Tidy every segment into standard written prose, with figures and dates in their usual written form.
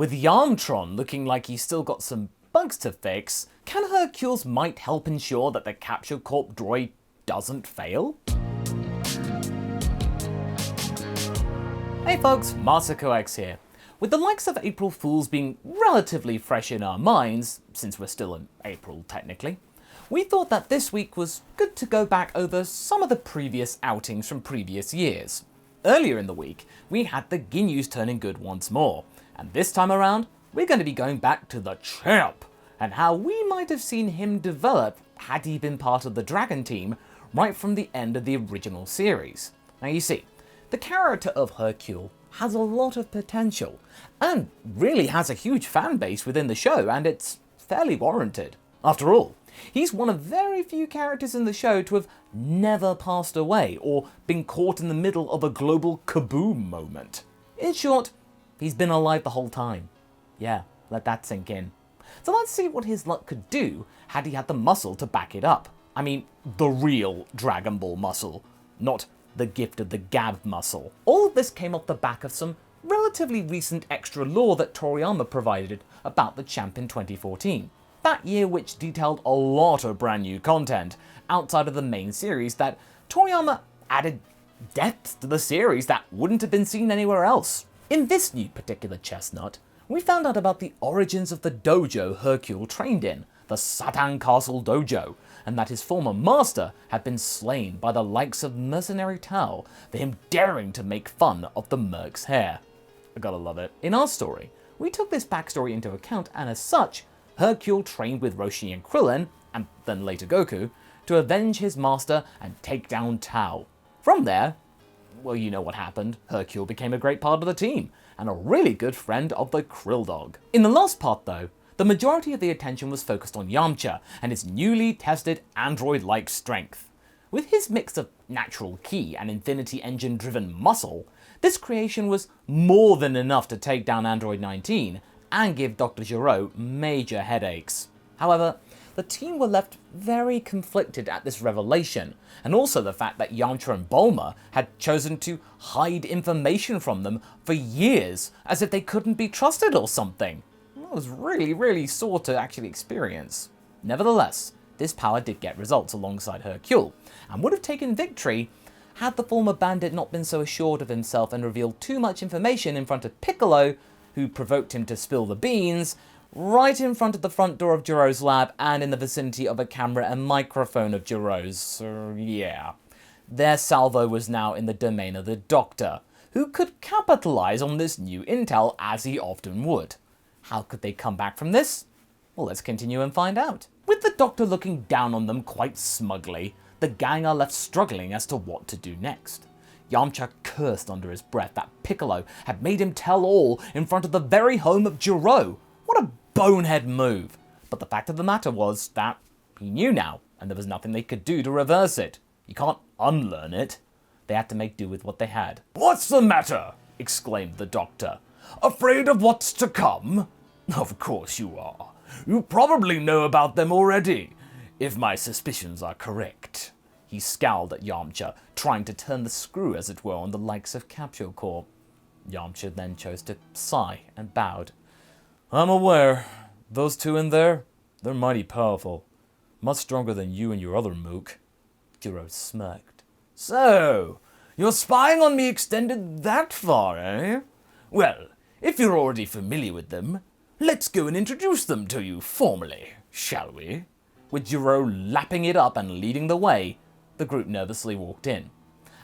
With Yamcha looking like he's still got some bugs to fix, can Hercule's might help ensure that the Capsule Corp droid doesn't fail? Hey folks, MasakoX here. With the likes of April Fools being relatively fresh in our minds, since we're still in April technically, we thought that this week was good to go back over some of the previous outings from previous years. Earlier in the week, we had the Ginyus turning good once more, and this time around, we're going to be going back to the champ, and how we might have seen him develop had he been part of the Dragon team right from the end of the original series. Now you see, the character of Hercule has a lot of potential, and really has a huge fan base within the show, and it's fairly warranted. After all, he's one of very few characters in the show to have never passed away, or been caught in the middle of a global kaboom moment. In short, he's been alive the whole time. Yeah, let that sink in. So let's see what his luck could do had he had the muscle to back it up. I mean, the real Dragon Ball muscle, not the gift of the gab muscle. All of this came off the back of some relatively recent extra lore that Toriyama provided about the champ in 2014. That year which detailed a lot of brand new content outside of the main series that Toriyama added depth to the series that wouldn't have been seen anywhere else. In this new particular chestnut, we found out about the origins of the dojo Hercule trained in, the Satan Castle Dojo, and that his former master had been slain by the likes of mercenary Tao for him daring to make fun of the merc's hair. I gotta love it. In our story, we took this backstory into account, and as such, Hercule trained with Roshi and Krillin, and then later Goku, to avenge his master and take down Tao. From there, well, you know what happened. Hercule became a great part of the team, and a really good friend of the Krill Dog. In the last part though, the majority of the attention was focused on Yamcha and his newly tested android-like strength. With his mix of natural ki and Infinity Engine-driven muscle, this creation was more than enough to take down Android 19 and give Dr. Gero major headaches. However, the team were left very conflicted at this revelation, and also the fact that Yamcha and Bulma had chosen to hide information from them for years, as if they couldn't be trusted or something. That was really sore to actually experience. Nevertheless, this power did get results alongside Hercule, and would have taken victory had the former bandit not been so assured of himself and revealed too much information in front of Piccolo, who provoked him to spill the beans, right in front of the front door of Gero's lab and in the vicinity of a camera and microphone of Gero's. So yeah, their salvo was now in the domain of the Doctor, who could capitalize on this new intel as he often would. How could they come back from this? Well, let's continue and find out. With the Doctor looking down on them quite smugly, the gang are left struggling as to what to do next. Yamcha cursed under his breath that Piccolo had made him tell all in front of the very home of Gero. What a bonehead move. But the fact of the matter was that he knew now, and there was nothing they could do to reverse it. You can't unlearn it. They had to make do with what they had. "What's the matter?" exclaimed the Doctor. "Afraid of what's to come? Of course you are. You probably know about them already, if my suspicions are correct." He scowled at Yamcha, trying to turn the screw, as it were, on the likes of Capsule Corp. Yamcha then chose to sigh and bowed. "I'm aware. Those two in there, they're mighty powerful. Much stronger than you and your other mook." Gero smirked. "So, your spying on me extended that far, eh? Well, if you're already familiar with them, let's go and introduce them to you formally, shall we?" With Gero lapping it up and leading the way, the group nervously walked in.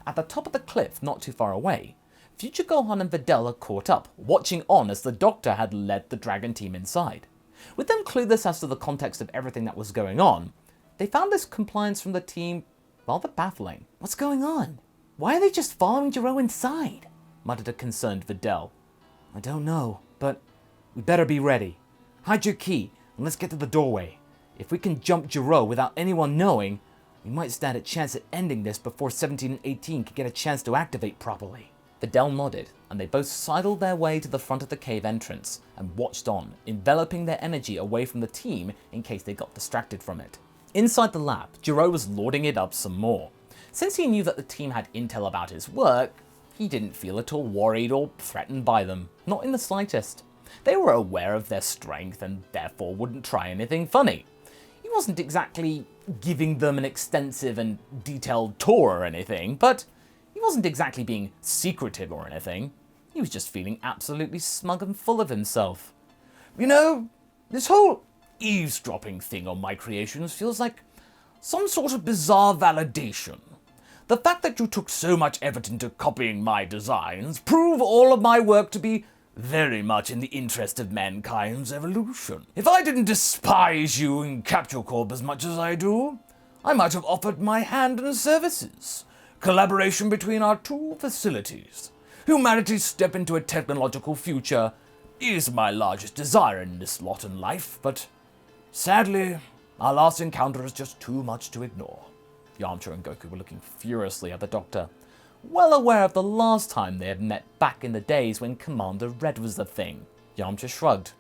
At the top of the cliff, not too far away, future Gohan and Videl had caught up, watching on as the Doctor had led the Dragon team inside. With them clueless as to the context of everything that was going on, they found this compliance from the team rather baffling. "What's going on? Why are they just following Gero inside?" muttered a concerned Videl. "I don't know, but we better be ready. Hide your key and let's get to the doorway. If we can jump Gero without anyone knowing, we might stand a chance at ending this before 17 and 18 can get a chance to activate properly." Videl nodded, and they both sidled their way to the front of the cave entrance and watched on, enveloping their energy away from the team in case they got distracted from it. Inside the lab, Gero was lording it up some more. Since he knew that the team had intel about his work, he didn't feel at all worried or threatened by them, not in the slightest. They were aware of their strength and therefore wouldn't try anything funny. He wasn't exactly giving them an extensive and detailed tour or anything, but he wasn't exactly being secretive or anything. He was just feeling absolutely smug and full of himself. You know, this whole eavesdropping thing on my creations feels like some sort of bizarre validation. The fact that you took so much effort into copying my designs prove all of my work to be very much in the interest of mankind's evolution. If I didn't despise you and Capture Corp as much as I do, I might have offered my hand and services. Collaboration between our two facilities. Humanity's step into a technological future is my largest desire in this lot in life, but sadly, our last encounter is just too much to ignore. Yamcha and Goku were looking furiously at the Doctor, well aware of the last time they had met back in the days when Commander Red was the thing. Yamcha shrugged.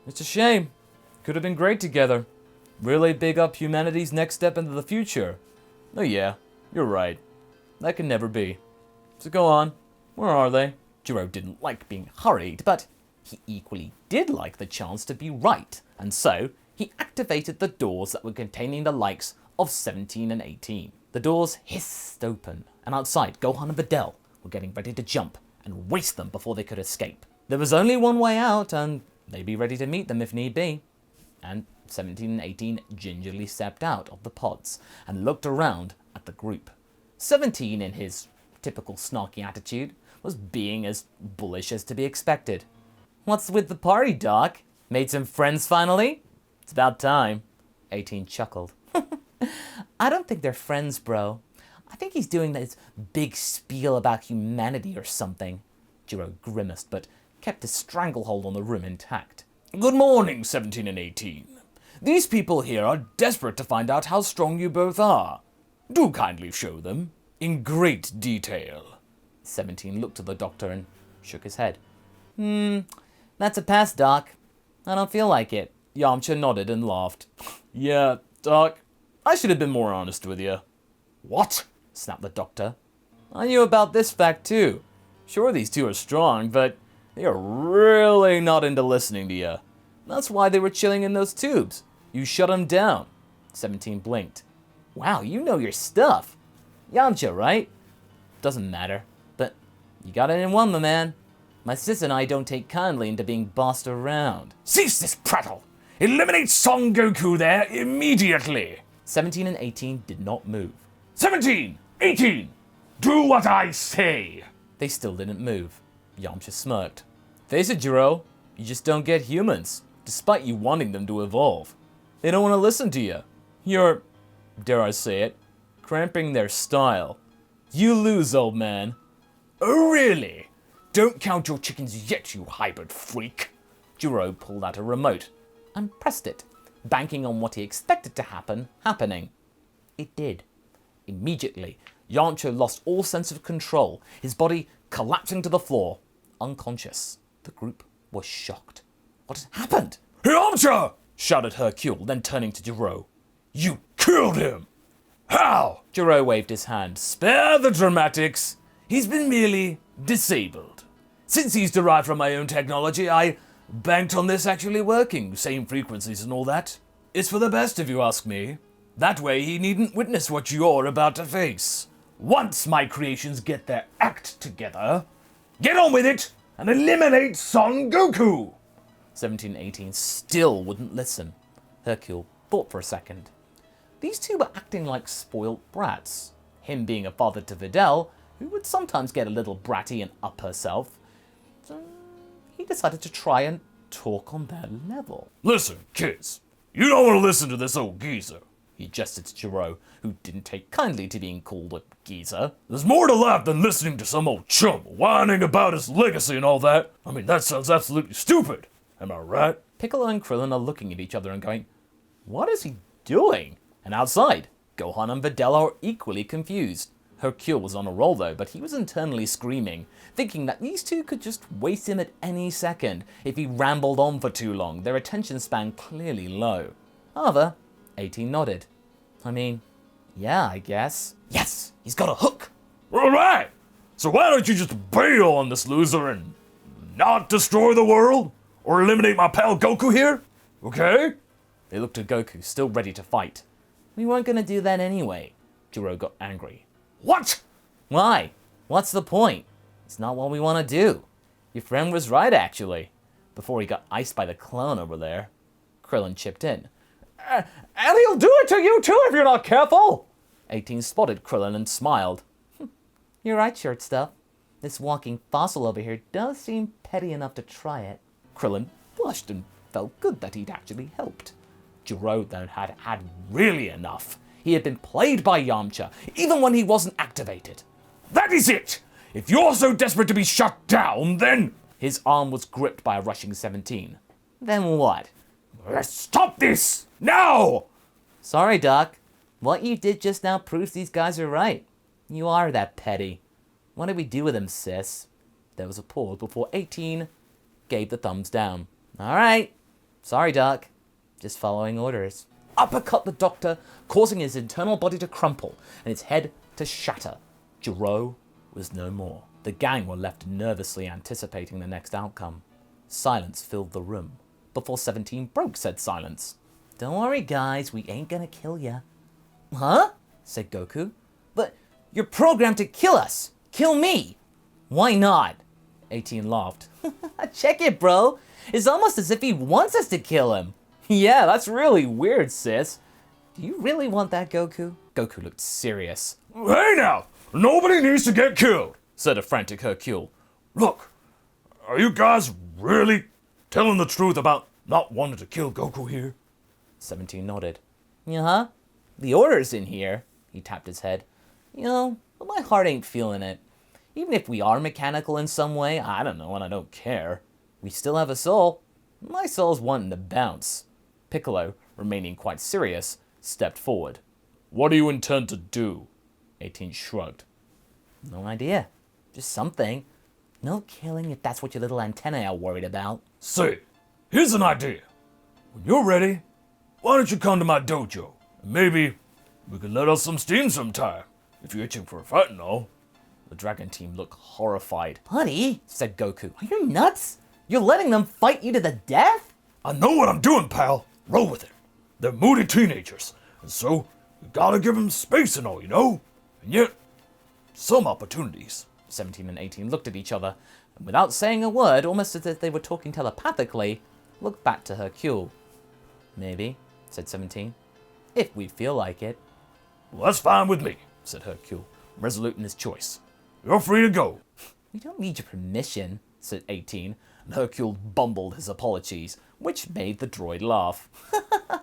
It's a shame. Could have been great together. Really big up humanity's next step into the future. Oh yeah, you're right. That can never be. So go on. Where are they? Gero didn't like being hurried, but he equally did like the chance to be right, and so he activated the doors that were containing the likes of 17 and 18. The doors hissed open, and outside, Gohan and Videl were getting ready to jump and waste them before they could escape. There was only one way out, and they'd be ready to meet them if need be. And 17 and 18 gingerly stepped out of the pods and looked around at the group. 17, in his typical snarky attitude, was being as bullish as to be expected. What's with the party, Doc? Made some friends finally? It's about time. 18 chuckled. I don't think they're friends, bro. I think he's doing this big spiel about humanity or something. Gero grimaced, but kept his stranglehold on the room intact. Good morning, 17 and 18. These people here are desperate to find out how strong you both are. Do kindly show them, in great detail. 17 looked at the Doctor and shook his head. That's a pass, Doc. I don't feel like it. Yamcha nodded and laughed. Yeah, Doc, I should have been more honest with you. What? Snapped the Doctor. I knew about this fact too. Sure, these two are strong, but they are really not into listening to you. That's why they were chilling in those tubes. You shut them down. 17 blinked. Wow, you know your stuff. Yamcha, right? Doesn't matter, but you got it in one, my man. My sis and I don't take kindly into being bossed around. Cease this prattle! Eliminate Son Goku there immediately! 17 and 18 did not move. 17! 18! Do what I say! They still didn't move. Yamcha smirked. Face it, Gero. You just don't get humans, despite you wanting them to evolve. They don't want to listen to you. You're, dare I say it, cramping their style. You lose, old man. Oh, really? Don't count your chickens yet, you hybrid freak. Gero pulled out a remote and pressed it, banking on what he expected to happen happening. It did. Immediately, Yamcha lost all sense of control, his body collapsing to the floor, unconscious. The group was shocked. What had happened? Yamcha! Shouted Hercule, then turning to Gero. You killed him! How? Gero waved his hand. Spare the dramatics. He's been merely disabled. Since he's derived from my own technology, I banked on this actually working, same frequencies and all that. It's for the best if you ask me. That way he needn't witness what you're about to face. Once my creations get their act together, get on with it and eliminate Son Goku! 1718 still wouldn't listen. Hercule thought for a second. These two were acting like spoilt brats. Him being a father to Videl, who would sometimes get a little bratty and up herself. So he decided to try and talk on their level. Listen, kids, you don't want to listen to this old geezer. He gestured to Gero, who didn't take kindly to being called a geezer. There's more to life than listening to some old chum whining about his legacy and all that. I mean, that sounds absolutely stupid. Am I right? Piccolo and Krillin are looking at each other and going, what is he doing? And outside, Gohan and Videl are equally confused. Hercule was on a roll though, but he was internally screaming, thinking that these two could just waste him at any second if he rambled on for too long, their attention span clearly low. However, 18 nodded. I mean, yeah, I guess. Yes, he's got a hook. Alright, so why don't you just bail on this loser and not destroy the world? or eliminate my pal Goku here? Okay? They looked at Goku, still ready to fight. We weren't gonna do that anyway. Gero got angry. What? Why? What's the point? It's not what we want to do. Your friend was right, actually. Before he got iced by the clone over there. Krillin chipped in. And he'll do it to you too if you're not careful! 18 spotted Krillin and smiled. You're right, short stuff. This walking fossil over here does seem petty enough to try it. Krillin blushed and felt good that he'd actually helped. Gero then had had really enough. He had been played by Yamcha, even when he wasn't activated. That is it! If you're so desperate to be shut down, then... His arm was gripped by a rushing 17. Then what? Let's stop this! Now! Sorry, Doc. What you did just now proves these guys are right. You are that petty. What do we do with him, sis? There was a pause before 18 gave the thumbs down. All right. Sorry, Doc. Just following orders. Uppercut the Doctor, causing his internal body to crumple and his head to shatter. Gero was no more. The gang were left nervously anticipating the next outcome. Silence filled the room. Before 17 broke said silence. Don't worry, guys. We ain't gonna kill ya. Huh? Said Goku. But you're programmed to kill us. Kill me. Why not? 18 laughed. Check it, bro. It's almost as if he wants us to kill him. Yeah, that's really weird, sis. Do you really want that, Goku? Goku looked serious. Hey now! Nobody needs to get killed! Said a frantic Hercule. Look, are you guys really telling the truth about not wanting to kill Goku here? 17 nodded. Yeah, the order's in here. He tapped his head. You know, but my heart ain't feeling it. Even if we are mechanical in some way, I don't know and I don't care. We still have a soul. My soul's wanting to bounce. Piccolo, remaining quite serious, stepped forward. What do you intend to do? 18 shrugged. No idea. Just something. No killing if that's what your little antennae are worried about. Say, here's an idea. When you're ready, why don't you come to my dojo? And maybe we can let out some steam sometime, if you're itching for a fight and all. The dragon team looked horrified. Buddy, said Goku, are you nuts? You're letting them fight you to the death? I know what I'm doing, pal. Roll with it. They're moody teenagers, and so you gotta give them space and all, you know? And yet, some opportunities. 17 and 18 looked at each other, and without saying a word, almost as if they were talking telepathically, looked back to Hercule. Maybe, said 17, if we feel like it. Well, that's fine with me, said Hercule, resolute in his choice. You're free to go. We don't need your permission, said 18, and Hercule bumbled his apologies, which made the droid laugh.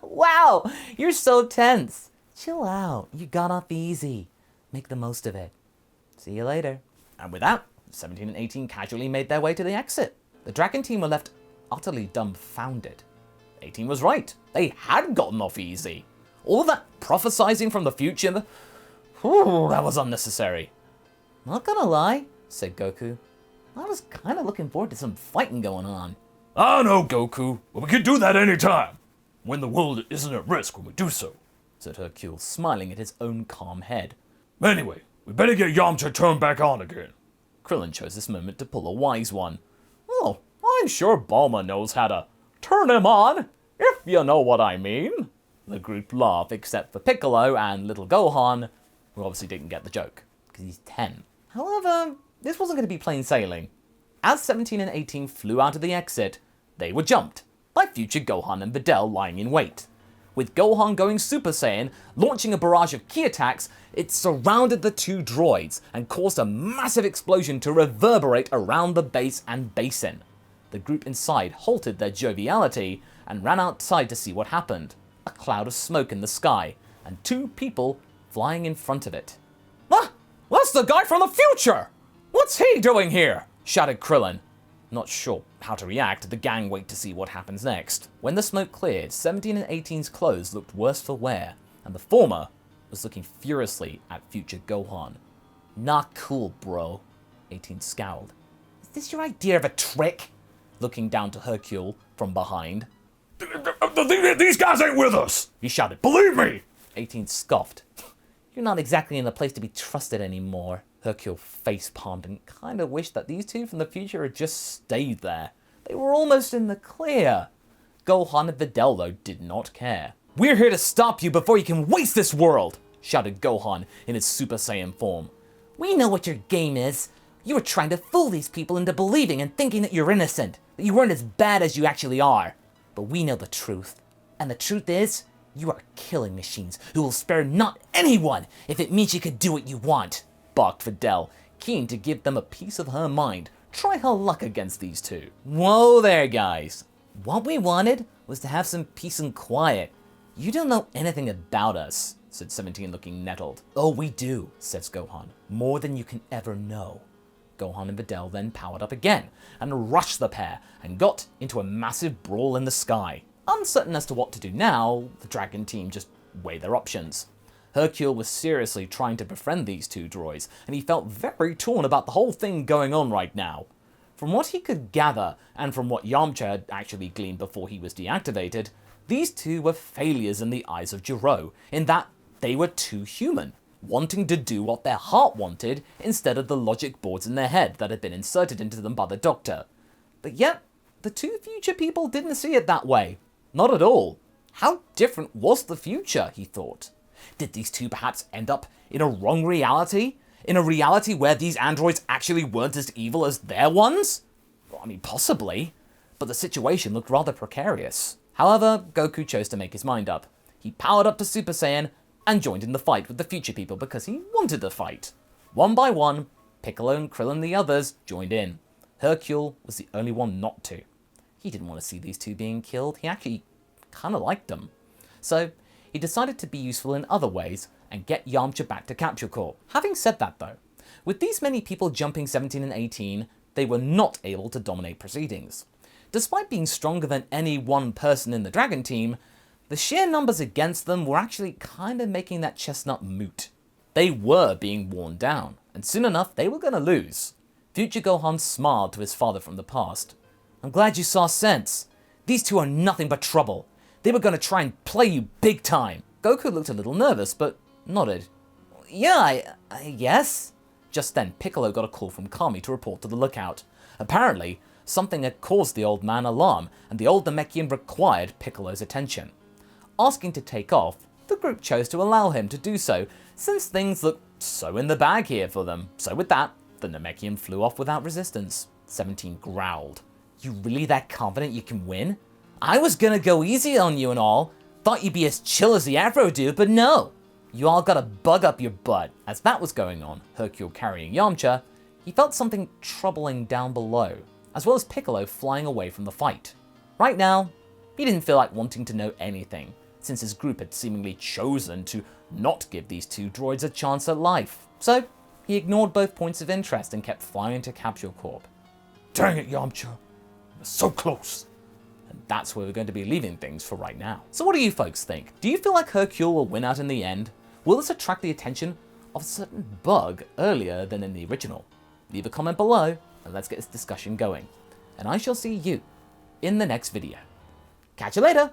Wow, you're so tense. Chill out, you got off easy. Make the most of it. See you later. And with that, 17 and 18 casually made their way to the exit. The dragon team were left utterly dumbfounded. 18 was right. They had gotten off easy. All that prophesizing from the future, that was unnecessary. Not gonna lie, said Goku. I was kind of looking forward to some fighting going on. I know, Goku, but we can do that anytime, when the world isn't at risk when we do so, said Hercule, smiling at his own calm head. Anyway, we better get Yamcha turned back on again. Krillin chose this moment to pull a wise one. Oh, I'm sure Bulma knows how to turn him on, if you know what I mean. The group laughed, except for Piccolo and little Gohan, who obviously didn't get the joke, because he's 10. However, this wasn't going to be plain sailing. As 17 and 18 flew out of the exit, they were jumped by future Gohan and Videl lying in wait. With Gohan going Super Saiyan, launching a barrage of ki attacks, it surrounded the two droids and caused a massive explosion to reverberate around the base and basin. The group inside halted their joviality and ran outside to see what happened. A cloud of smoke in the sky, and two people flying in front of it. Ah! That's the guy from the future! What's he doing here? Shouted Krillin. Not sure how to react, the gang wait to see what happens next. When the smoke cleared, 17 and 18's clothes looked worse for wear, and the former was looking furiously at future Gohan. Not cool, bro. 18 scowled. Is this your idea of a trick? Looking down to Hercule from behind. These guys ain't with us! He shouted. Believe me! 18 scoffed. You're not exactly in the place to be trusted anymore. Hercule face-palmed and kind of wished that these two from the future had just stayed there. They were almost in the clear. Gohan and Videl, though, did not care. "We're here to stop you before you can waste this world!" shouted Gohan in his Super Saiyan form. "We know what your game is. You were trying to fool these people into believing and thinking that you're innocent, that you weren't as bad as you actually are. But we know the truth. And the truth is, you are killing machines who will spare not anyone if it means you can do what you want," barked Videl, keen to give them a piece of her mind. Try her luck against these two. "Whoa there, guys. What we wanted was to have some peace and quiet. You don't know anything about us," said 17, looking nettled. "Oh, we do," says Gohan. "More than you can ever know." Gohan and Videl then powered up again and rushed the pair and got into a massive brawl in the sky. Uncertain as to what to do now, the Dragon team just weighed their options. Hercule was seriously trying to befriend these two droids, and he felt very torn about the whole thing going on right now. From what he could gather, and from what Yamcha had actually gleaned before he was deactivated, these two were failures in the eyes of Gero, in that they were too human, wanting to do what their heart wanted instead of the logic boards in their head that had been inserted into them by the Doctor. But yet, the two future people didn't see it that way. Not at all. How different was the future, he thought. Did these two perhaps end up in a wrong reality? In a reality where these androids actually weren't as evil as their ones? Well, I mean, possibly. But the situation looked rather precarious. However, Goku chose to make his mind up. He powered up to Super Saiyan and joined in the fight with the future people because he wanted to fight. One by one, Piccolo and Krillin and the others joined in. Hercule was the only one not to. He didn't want to see these two being killed. He actually kind of liked them. So he decided to be useful in other ways and get Yamcha back to Capsule Corp. Having said that though, with these many people jumping 17 and 18, they were not able to dominate proceedings. Despite being stronger than any one person in the Dragon team, the sheer numbers against them were actually kind of making that chestnut moot. They were being worn down, and soon enough they were going to lose. Future Gohan smiled to his father from the past. "I'm glad you saw sense. These two are nothing but trouble. They were going to try and play you big time." Goku looked a little nervous, but nodded. "Yeah, I guess." Just then, Piccolo got a call from Kami to report to the lookout. Apparently, something had caused the old man alarm, and the old Namekian required Piccolo's attention. Asking to take off, the group chose to allow him to do so, since things looked so in the bag here for them. So with that, the Namekian flew off without resistance. 17 growled. "You really that confident you can win? I was gonna go easy on you and all. Thought you'd be as chill as the Afro dude, but no. You all got a bug up your butt." As that was going on, Hercule carrying Yamcha, he felt something troubling down below, as well as Piccolo flying away from the fight. Right now, he didn't feel like wanting to know anything, since his group had seemingly chosen to not give these two droids a chance at life. So, he ignored both points of interest and kept flying to Capsule Corp. Dang it, Yamcha. We're so close. And that's where we're going to be leaving things for right now. So what do you folks think? Do you feel like Hercule will win out in the end? Will this attract the attention of a certain bug earlier than in the original? Leave a comment below and let's get this discussion going. And I shall see you in the next video. Catch you later!